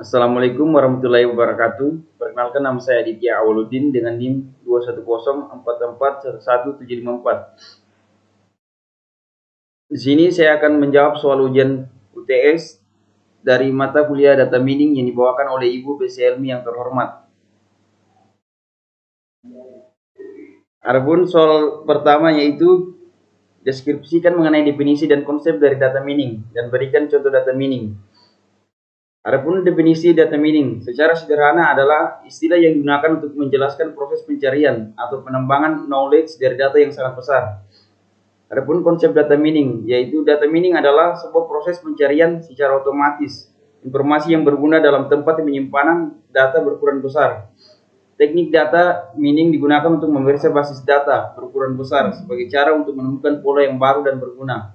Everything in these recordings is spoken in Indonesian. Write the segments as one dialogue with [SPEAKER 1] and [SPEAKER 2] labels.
[SPEAKER 1] Assalamualaikum warahmatullahi wabarakatuh. Perkenalkan, nama saya Aditya Awaludin dengan NIM 21044111754. Di sini saya akan menjawab soal ujian UTS dari mata kuliah Data Mining yang dibawakan oleh Ibu BC Helmi yang terhormat. Adapun soal pertama yaitu deskripsikan mengenai definisi dan konsep dari data mining dan berikan contoh data mining. Adapun definisi data mining secara sederhana adalah istilah yang digunakan untuk menjelaskan proses pencarian atau pengembangan knowledge dari data yang sangat besar. Adapun konsep data mining, yaitu data mining adalah sebuah proses pencarian secara otomatis informasi yang berguna dalam tempat penyimpanan data berukuran besar. Teknik data mining digunakan untuk memeriksa basis data berukuran besar sebagai cara untuk menemukan pola yang baru dan berguna.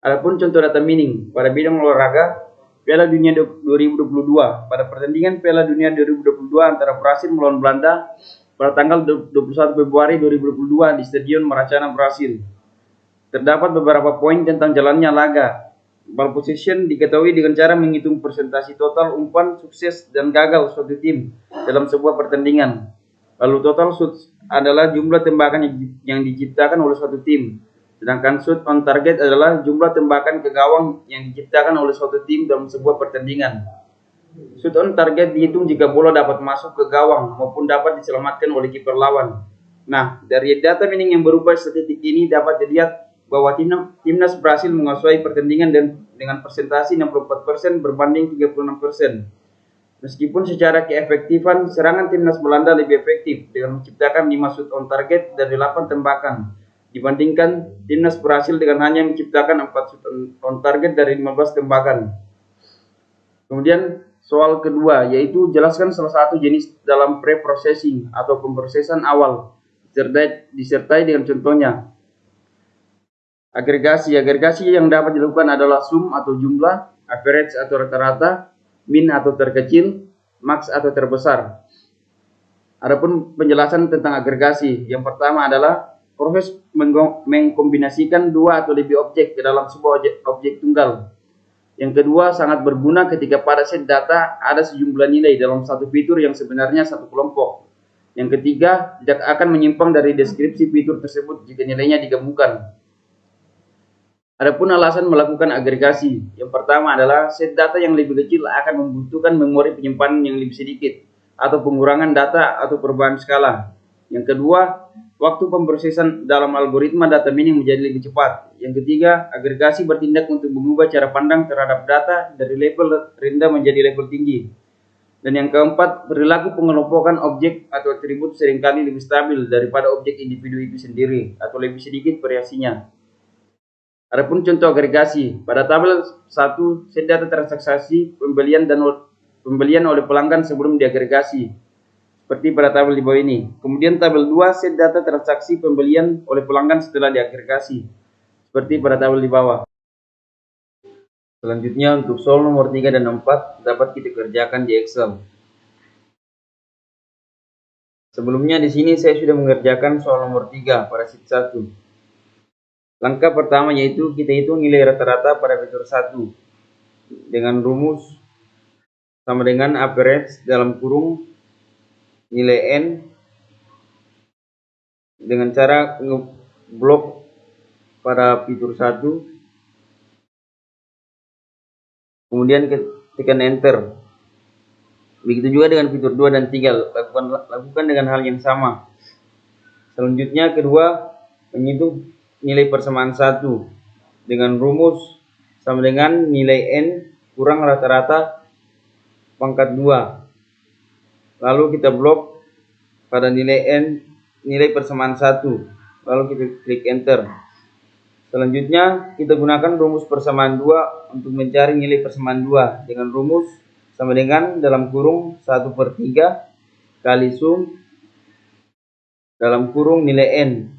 [SPEAKER 1] Adapun contoh data mining pada bidang olahraga, Piala Dunia 2022. Pada pertandingan Piala Dunia 2022 antara Brasil melawan Belanda pada tanggal 21 Februari 2022 di Stadion Maracana, Brasil. Terdapat beberapa poin tentang jalannya laga. Ball possession diketahui dengan cara menghitung persentase total umpan sukses dan gagal suatu tim dalam sebuah pertandingan. Lalu total shots adalah jumlah tembakan yang diciptakan oleh suatu tim. Sedangkan shoot on target adalah jumlah tembakan ke gawang yang diciptakan oleh suatu tim dalam sebuah pertandingan. Shoot on target dihitung jika bola dapat masuk ke gawang maupun dapat diselamatkan oleh kiper lawan. Nah, dari data mining yang berupa statistik ini dapat dilihat bahwa timnas Brasil menguasai pertandingan dengan persentase 64% berbanding 36%. Meskipun secara keefektifan serangan timnas Belanda lebih efektif dengan menciptakan 5 shoot on target dari 8 tembakan dibandingkan timnas Brasil dengan hanya menciptakan 4 shoot on target dari 15 tembakan. Kemudian soal kedua yaitu jelaskan salah satu jenis dalam pre-processing atau pemrosesan awal disertai dengan contohnya. Agregasi yang dapat dilakukan adalah sum atau jumlah, average atau rata-rata, min atau terkecil, max atau terbesar. Adapun penjelasan tentang agregasi, yang pertama adalah proses mengkombinasikan dua atau lebih objek ke dalam sebuah objek tunggal. Yang kedua, sangat berguna ketika pada set data ada sejumlah nilai dalam satu fitur yang sebenarnya satu kelompok. Yang ketiga, tidak akan menyimpang dari deskripsi fitur tersebut jika nilainya digabungkan. Adapun alasan melakukan agregasi, yang pertama adalah set data yang lebih kecil akan membutuhkan memori penyimpanan yang lebih sedikit, atau pengurangan data atau perubahan skala. Yang kedua, waktu pemrosesan dalam algoritma data mining menjadi lebih cepat. Yang ketiga, agregasi bertindak untuk mengubah cara pandang terhadap data dari level rendah menjadi level tinggi. Dan yang keempat, perilaku pengelompokan objek atau atribut seringkali lebih stabil daripada objek individu itu sendiri, atau lebih sedikit variasinya. Adapun contoh agregasi, pada tabel 1 set data transaksi pembelian oleh pelanggan sebelum diagregasi, seperti pada tabel di bawah ini. Kemudian tabel 2 set data transaksi pembelian oleh pelanggan setelah diagregasi, seperti pada tabel di bawah. Selanjutnya untuk soal nomor 3 dan 4 dapat kita kerjakan di Excel. Sebelumnya di sini saya sudah mengerjakan soal nomor 3 pada sheet 1. Langkah pertama yaitu kita hitung nilai rata-rata pada vektor 1 dengan rumus sama dengan average dalam kurung nilai n dengan cara ngeblok pada fitur 1, kemudian tekan enter. Begitu juga dengan fitur 2 dan 3, lakukan dengan hal yang sama. Selanjutnya kedua, menghitung nilai persamaan 1 dengan rumus sama dengan nilai n kurang rata-rata pangkat 2. Lalu kita blok pada nilai n, nilai persamaan 1. Lalu kita klik enter. Selanjutnya kita gunakan rumus persamaan 2 untuk mencari nilai persamaan 2 dengan rumus sama dengan dalam kurung 1/3 kali sum dalam kurung nilai n.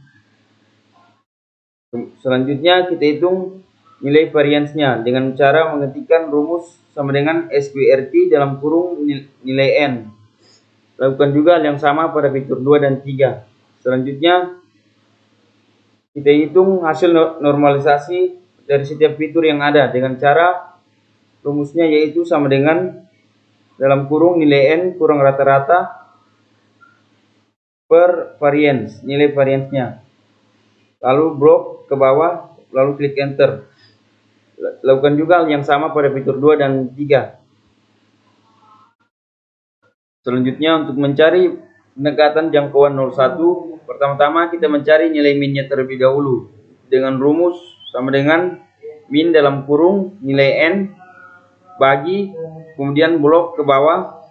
[SPEAKER 1] Selanjutnya kita hitung nilai variansnya dengan cara mengetikkan rumus sama dengan SQRT dalam kurung nilai n. Lakukan juga hal yang sama pada vektor 2 dan 3. Selanjutnya kita hitung hasil normalisasi dari setiap fitur yang ada dengan cara rumusnya yaitu sama dengan dalam kurung nilai N kurang rata-rata per variance, nilai variance-nya. Lalu blok ke bawah, lalu klik enter. Lakukan juga hal yang sama pada fitur 2 dan 3. Selanjutnya untuk mencari pendekatan jangkauan 01, pertama-tama kita mencari nilai min-nya terlebih dahulu dengan rumus sama dengan min dalam kurung nilai N bagi, kemudian blok ke bawah,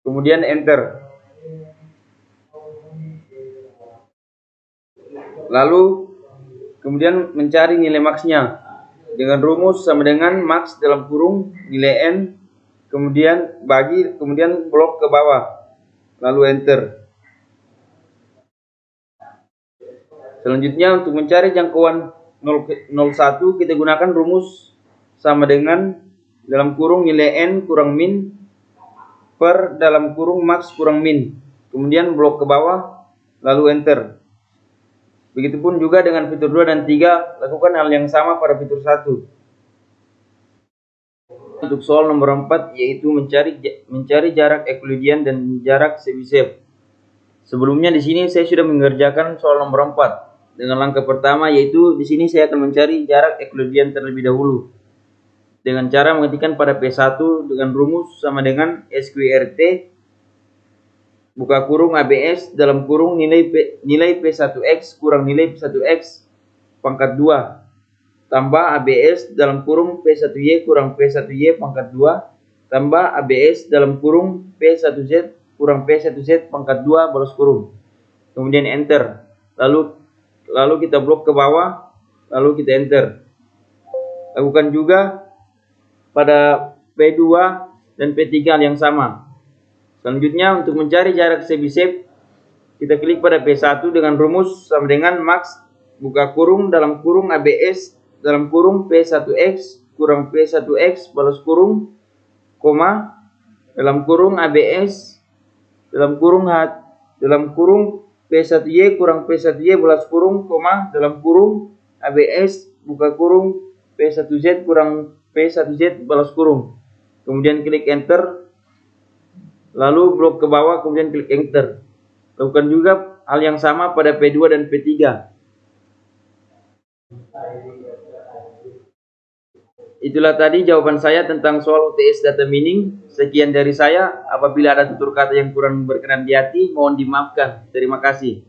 [SPEAKER 1] kemudian enter. Lalu kemudian mencari nilai max-nya dengan rumus sama dengan max dalam kurung nilai N, kemudian bagi, kemudian blok ke bawah, lalu enter. Selanjutnya untuk mencari jangkauan 01 kita gunakan rumus sama dengan dalam kurung nilai N kurang min per dalam kurung max kurang min, kemudian blok ke bawah, lalu enter. Begitupun juga dengan fitur 2 dan 3, lakukan hal yang sama pada fitur 1. Untuk soal nomor 4 yaitu mencari jarak Euclidean dan jarak Chebyshev. Sebelumnya di sini saya sudah mengerjakan soal nomor 4 dengan langkah pertama, yaitu di sini saya akan mencari jarak Euclidean terlebih dahulu dengan cara mengetikkan pada P1 dengan rumus sama dengan SQRT buka kurung ABS dalam kurung nilai P1X kurang nilai P1X pangkat 2 tambah ABS dalam kurung P1Y kurang P1Y pangkat 2 tambah ABS dalam kurung P1Z kurang P1Z pangkat 2 balas kurung. Kemudian enter. Lalu kita blok ke bawah, lalu kita enter. Lakukan juga pada P2 dan P3 yang sama. Selanjutnya untuk mencari jarak Chebyshev, kita klik pada P1 dengan rumus sama dengan max buka kurung dalam kurung ABS dalam kurung P1X kurang P1X balas kurung, koma dalam kurung ABS dalam kurung P1Y kurang P1Y balas kurung, koma dalam kurung ABS buka kurung P1Z kurang P1Z balas kurung. Kemudian klik enter. Lalu blok ke bawah, kemudian klik enter. Lakukan juga hal yang sama pada P2 dan P3. Itulah tadi jawaban saya tentang soal UTS data mining. Sekian dari saya. Apabila ada tutur kata yang kurang berkenan di hati, mohon dimaafkan. Terima kasih.